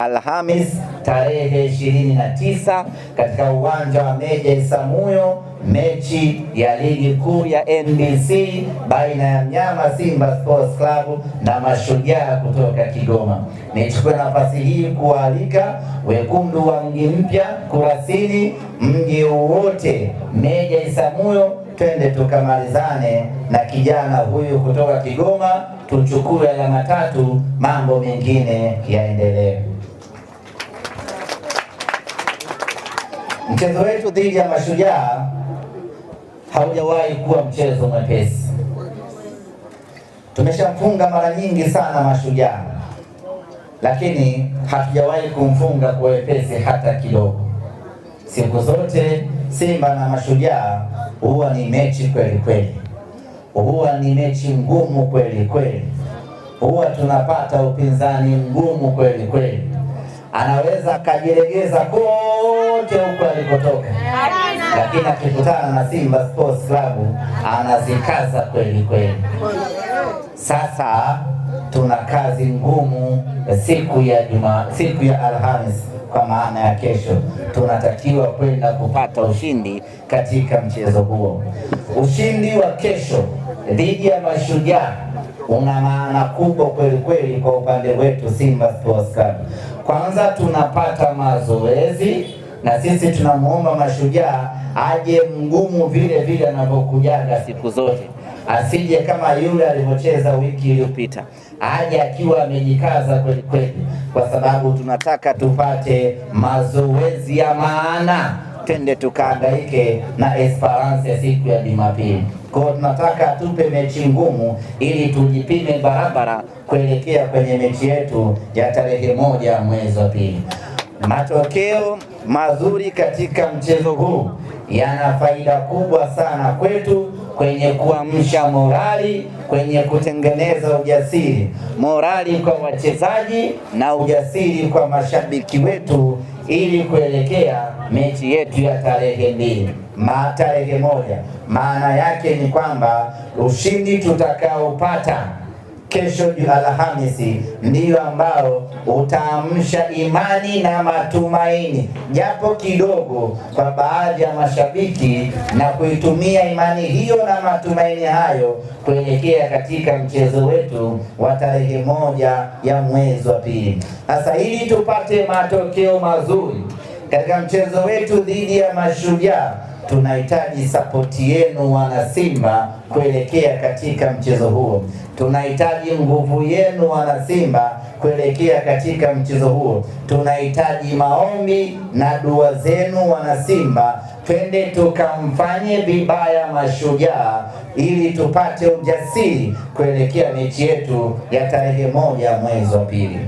Alhamis tarehe 29 katika uwanja wa Meja Isamuhyo, mechi ya ligi kuu ya NBC baina ya Mnyama Simba Sports Club na Mashujaa kutoka Kigoma. Nichukue nafasi hii kualika wekundu wa Mji Mpya, Kurasini, mji wote Meja Isamuhyo, twende tukamalizane na kijana huyu kutoka Kigoma, tuchukue alama 3, mambo mengine yaendelee. Mchezo wetu dhidi ya Mashujaa haujawahi kuwa mchezo mwepesi. Tumeshamfunga mara nyingi sana Mashujaa, lakini hatujawahi kumfunga kwa wepesi hata kidogo. Siku zote Simba na Mashujaa huwa ni mechi kweli kweli, huwa ni mechi ngumu kweli kweli, huwa tunapata upinzani mgumu kweli kweli. Anaweza akajilegeza kote huko alikotoka, lakini akikutana na Simba Sports Club anazikaza kweli kweli. Sasa tuna kazi ngumu siku ya Alhamis, kwa maana ya kesho tunatakiwa kwenda kupata ushindi katika mchezo huo. Ushindi wa kesho dhidi ya Mashujaa una maana kubwa kweli kweli kwa upande wetu Simba Sports Club. Kwanza tunapata mazoezi, na sisi tunamuomba Mashujaa aje mgumu vile vile anavyokujaga siku zote, asije kama yule alivyocheza wiki iliyopita, aje akiwa amejikaza kweli kweli, kwa sababu tunataka tupate mazoezi ya maana, twende tukahangaike na Esperance siku ya Jumapili. Kwa tunataka tupe mechi ngumu ili tujipime barabara kuelekea kwenye mechi yetu ya tarehe 1 mwezi wa pili. Matokeo mazuri katika mchezo huu yana faida kubwa sana kwetu kwenye kuamsha morali, kwenye kutengeneza ujasiri, morali kwa wachezaji na ujasiri kwa mashabiki wetu, ili kuelekea mechi yetu ya tarehe 1. Maana yake ni kwamba ushindi tutakaopata kesho Alhamisi ndio ambao utaamsha imani na matumaini japo kidogo kwa baadhi ya mashabiki, na kuitumia imani hiyo na matumaini hayo kuelekea katika mchezo wetu wa tarehe 1 ya mwezi wa pili. Sasa ili tupate matokeo mazuri katika mchezo wetu dhidi ya Mashujaa, tunahitaji sapoti yenu wana Simba kuelekea katika mchezo huo. Tunahitaji nguvu yenu wana Simba kuelekea katika mchezo huo. Tunahitaji maombi na dua zenu wana Simba, twende tukamfanye vibaya Mashujaa ili tupate ujasiri kuelekea mechi yetu ya tarehe 1 mwezi wa pili.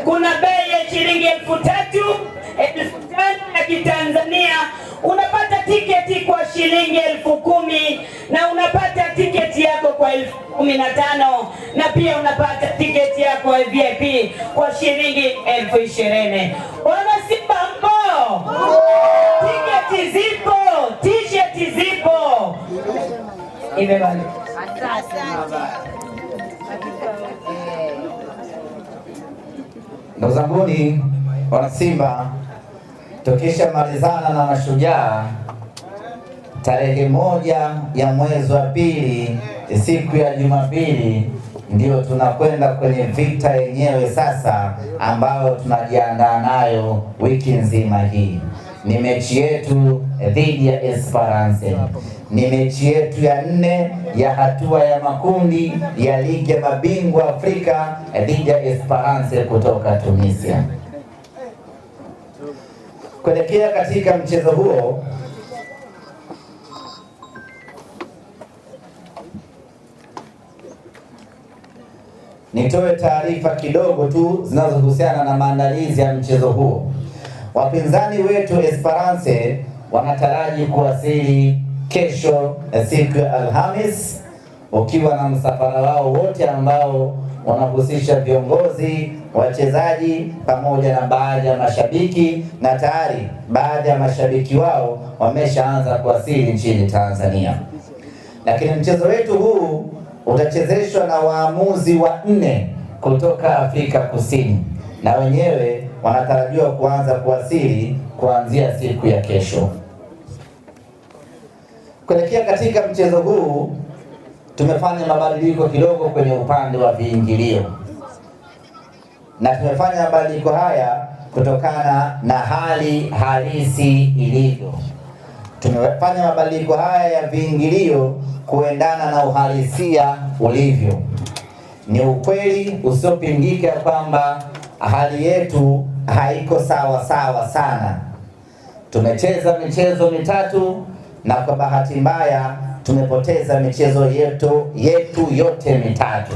Kuna bei ya shilingi 3,000, 5,000 ya Kitanzania. Unapata tiketi kwa shilingi 10,000 na unapata tiketi yako kwa 15,000, na pia unapata tiketi yako ya VIP kwa shilingi 20,000. Wana Simba mpo? Tiketi zipo, t-shirt zipo. Imebali. Ndugu zanguni wana Simba, tukisha malizana na Mashujaa tarehe 1 ya mwezi wa pili, siku ya Jumapili, ndio tunakwenda kwenye vita yenyewe sasa, ambayo tunajiandaa nayo wiki nzima hii. Ni mechi yetu dhidi ya Esperance. Ni mechi yetu ya 4 ya hatua ya makundi ya ligi ya mabingwa Afrika dhidi ya Esperance kutoka Tunisia. Kuelekea katika mchezo huo, nitoe taarifa kidogo tu zinazohusiana na maandalizi ya mchezo huo. Wapinzani wetu Esperance wanataraji kuwasili kesho siku ya Alhamis, ukiwa na msafara wao wote ambao wanahusisha viongozi, wachezaji pamoja na baadhi ya mashabiki, na tayari baadhi ya mashabiki wao wameshaanza kuwasili nchini Tanzania. Lakini mchezo wetu huu utachezeshwa na waamuzi wanne kutoka Afrika Kusini, na wenyewe wanatarajiwa kuanza kuwasili kuanzia siku ya kesho. Kuelekea katika mchezo huu tumefanya mabadiliko kidogo kwenye upande wa viingilio, na tumefanya mabadiliko haya kutokana na hali halisi ilivyo. Tumefanya mabadiliko haya ya viingilio kuendana na uhalisia ulivyo. Ni ukweli usiopingika kwamba hali yetu haiko sawa sana. Tumecheza michezo mitatu na kwa bahati mbaya tumepoteza michezo yetu yote mitatu.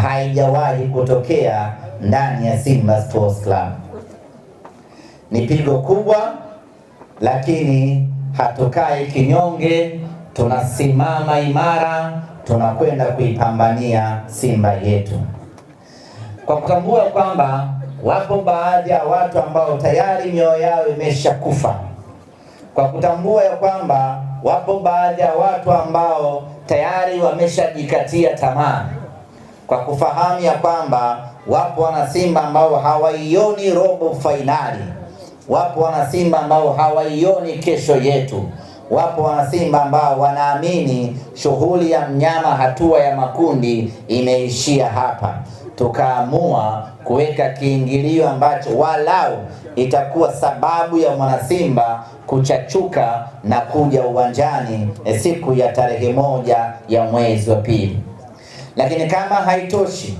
Haijawahi kutokea ndani ya Simba Sports Club. Ni pigo kubwa, lakini hatukai kinyonge, tunasimama imara, tunakwenda kuipambania Simba yetu, kwa kutambua kwamba wapo baadhi ya watu ambao tayari mioyo yao imeshakufa, kwa kutambua ya kwamba wapo baadhi ya watu ambao tayari wameshajikatia tamaa, kwa kufahamu ya kwamba wapo wana Simba ambao hawaioni robo fainali, wapo wana Simba ambao hawaioni kesho yetu, wapo wana Simba ambao wanaamini shughuli ya mnyama hatua ya makundi imeishia hapa. Tukaamua kuweka kiingilio ambacho walau itakuwa sababu ya mwanasimba kuchachuka na kuja uwanjani siku ya tarehe 1 ya mwezi wa pili. Lakini kama haitoshi,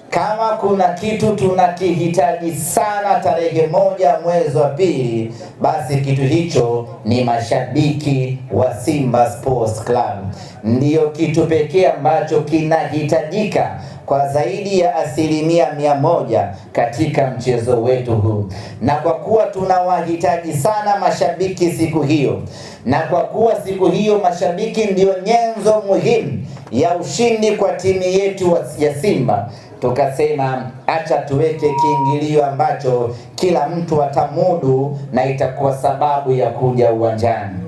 kama kuna kitu tunakihitaji sana tarehe 1 mwezi wa pili, basi kitu hicho ni mashabiki wa Simba Sports Club. Ndiyo kitu pekee ambacho kinahitajika kwa zaidi ya 100% katika mchezo wetu huu. Na kwa kuwa tunawahitaji sana mashabiki siku hiyo, na kwa kuwa siku hiyo mashabiki ndio nyenzo muhimu ya ushindi kwa timu yetu ya Simba, tukasema acha tuweke kiingilio ambacho kila mtu atamudu na itakuwa sababu ya kuja uwanjani.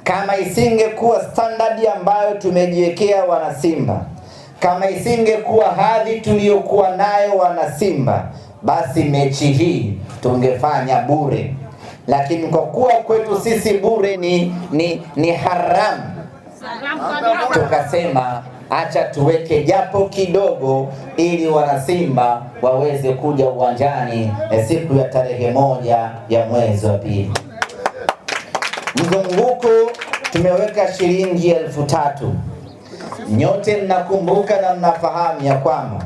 Kama isingekuwa standard ambayo tumejiwekea wana Simba, kama isingekuwa hadhi tuliyokuwa nayo wana Simba, basi mechi hii tungefanya bure. Lakini kwa kuwa kwetu sisi bure ni haramu, tukasema acha tuweke japo kidogo ili wana Simba waweze kuja uwanjani siku ya tarehe 1 ya mwezi wa pili. Mzunguko tumeweka shilingi 3,000. Nyote mnakumbuka na mnafahamu ya kwamba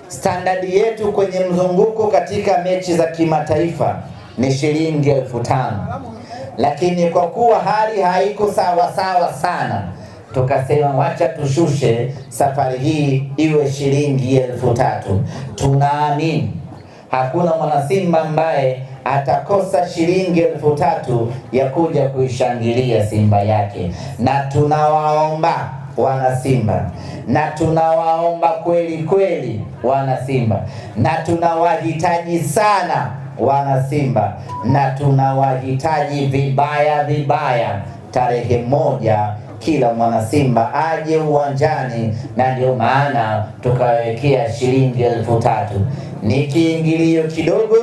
standard yetu kwenye mzunguko katika mechi za kimataifa ni shilingi 5,000. Lakini kwa kuwa hali haiko sawa sana, tukasema wacha tushushe safari hii iwe shilingi 3,000. Tunaamini hakuna mwanasimba ambaye atakosa shilingi 3,000 ya kuja kuishangilia Simba yake. Na tunawaomba wana Simba, na tunawaomba kweli wana Simba, na tunawahitaji sana wana Simba, na tunawahitaji vibaya tarehe 1 kila mwana Simba aje uwanjani. Na ndio maana tukawekea shilingi 3,000. Ni kiingilio kidogo,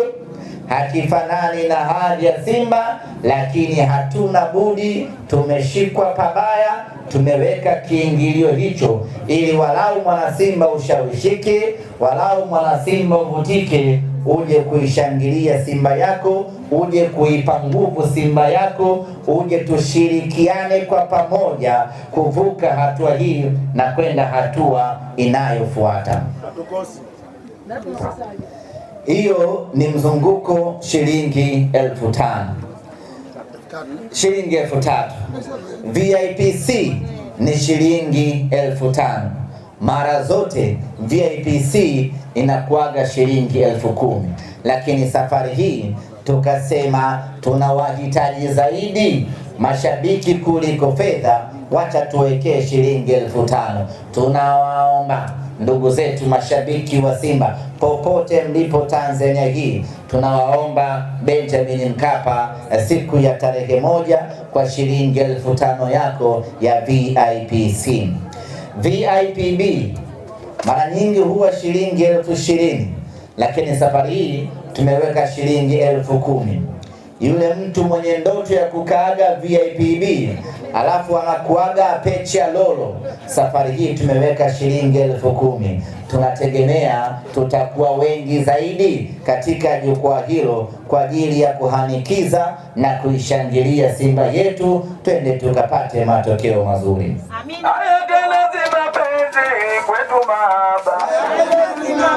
hakifanani na hadhi ya Simba, lakini hatuna budi, tumeshikwa pabaya, tumeweka kiingilio hicho ili walau mwana Simba ushawishike, walau mwana Simba uvutike, uje kuishangilia Simba yako, uje kuipa nguvu Simba yako, uje tushirikiane kwa pamoja kuvuka hatua hii na kwenda hatua inayofuata. Hiyo ni mzunguko shilingi 5,000. Shilingi 3,000. VIPC ni shilingi 5,000. mara zote VIPC inakuaga shilingi 10,000, lakini safari hii tukasema tunawahitaji zaidi mashabiki kuliko fedha, wacha tuwekee shilingi 5,000. Tunawaomba ndugu zetu mashabiki wa Simba popote mlipo Tanzania hii, tunawaomba Benjamin Mkapa siku ya tarehe 1 kwa shilingi 5,000 yako ya VIPC. VIPB mara nyingi huwa shilingi 20,000, lakini safari hii tumeweka shilingi 10,000. Yule mtu mwenye ndoto ya kukaaga VIPB alafu anakuaga pecha lolo, safari hii tumeweka shilingi 10,000. Tunategemea tutakuwa wengi zaidi katika jukwaa hilo kwa ajili ya kuhanikiza na kuishangilia Simba yetu, twende tukapate matokeo mazuri. Amina.